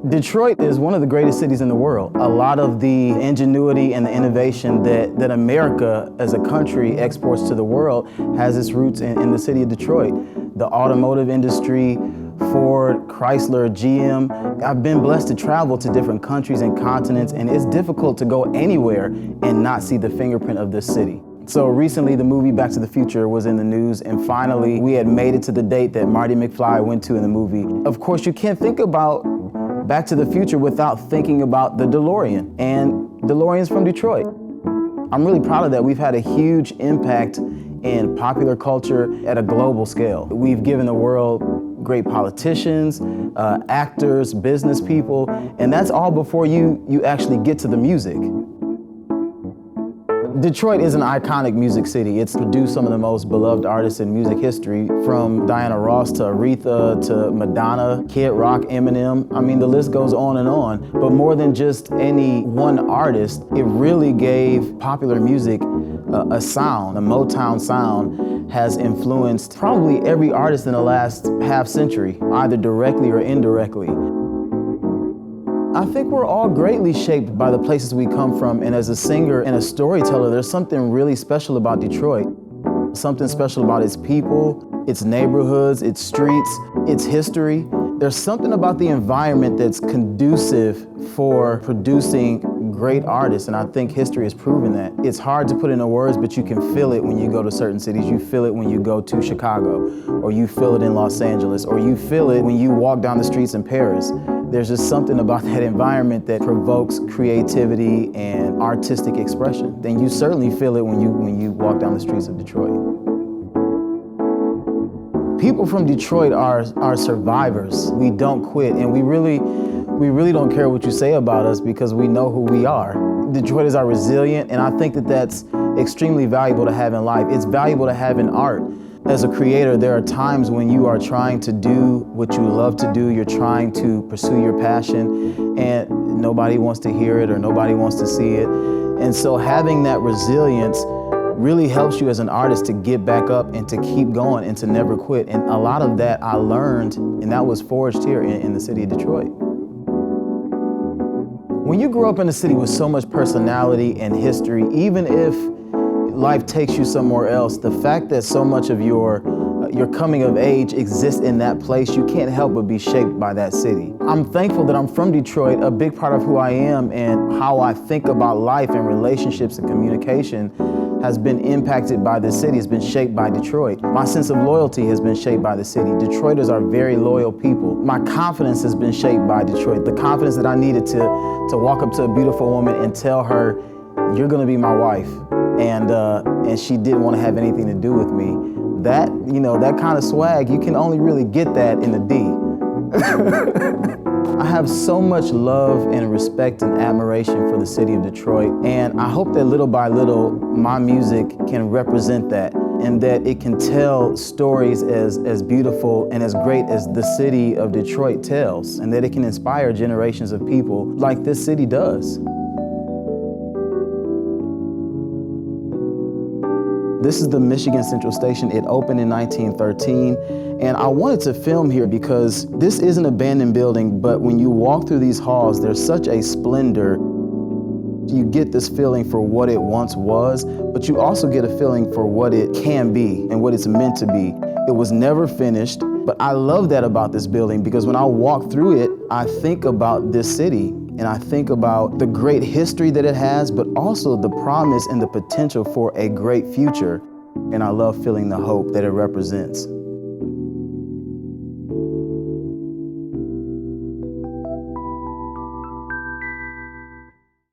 Detroit is one of the greatest cities in the world. A lot of the ingenuity and the innovation that America as a country exports to the world has its roots in the city of Detroit. The automotive industry, Ford, Chrysler, GM. I've been blessed to travel to different countries and continents, and it's difficult to go anywhere and not see the fingerprint of this city. So recently the movie Back to the Future was in the news, and finally we had made it to the date that Marty McFly went to in the movie. Of course, you can't think about Back to the Future without thinking about the DeLorean, and DeLorean's from Detroit. I'm really proud of that. We've had a huge impact in popular culture at a global scale. We've given the world great politicians, actors, business people, and that's all before you actually get to the music. Detroit is an iconic music city. It's produced some of the most beloved artists in music history, from Diana Ross to Aretha to Madonna, Kid Rock, Eminem. I mean, the list goes on and on. But more than just any one artist, it really gave popular music a sound. The Motown sound has influenced probably every artist in the last half century, either directly or indirectly. I think we're all greatly shaped by the places we come from, and as a singer and a storyteller, there's something really special about Detroit. Something special about its people, its neighborhoods, its streets, its history. There's something about the environment that's conducive for producing great artists, and I think history has proven that. It's hard to put into words, but you can feel it when you go to certain cities. You feel it when you go to Chicago, or you feel it in Los Angeles, or you feel it when you walk down the streets in Paris. There's just something about that environment that provokes creativity and artistic expression. Then you certainly feel it when you walk down the streets of Detroit. People from Detroit are survivors. We don't quit, and we really don't care what you say about us because we know who we are. Detroiters are resilient, and I think that that's extremely valuable to have in life. It's valuable to have in art. As a creator, there are times when you are trying to do what you love to do, you're trying to pursue your passion, and nobody wants to hear it or nobody wants to see it. And so having that resilience really helps you as an artist to get back up and to keep going and to never quit. And a lot of that I learned, and that was forged here in the city of Detroit. When you grow up in a city with so much personality and history, even if life takes you somewhere else, the fact that so much of your coming of age exists in that place, you can't help but be shaped by that city. I'm thankful that I'm from Detroit. A big part of who I am and how I think about life and relationships and communication has been impacted by this city, has been shaped by Detroit. My sense of loyalty has been shaped by the city. Detroiters are very loyal people. My confidence has been shaped by Detroit. The confidence that I needed to walk up to a beautiful woman and tell her, "You're gonna be my wife," and she didn't want to have anything to do with me. That, that kind of swag, you can only really get that in the D. I have so much love and respect and admiration for the city of Detroit, and I hope that little by little my music can represent that, and that it can tell stories as beautiful and as great as the city of Detroit tells, and that it can inspire generations of people like this city does. This is the Michigan Central Station. It opened in 1913, and I wanted to film here because this is an abandoned building, but when you walk through these halls, there's such a splendor. You get this feeling for what it once was, but you also get a feeling for what it can be and what it's meant to be. It was never finished, but I love that about this building because when I walk through it, I think about this city. And I think about the great history that it has, but also the promise and the potential for a great future. And I love feeling the hope that it represents.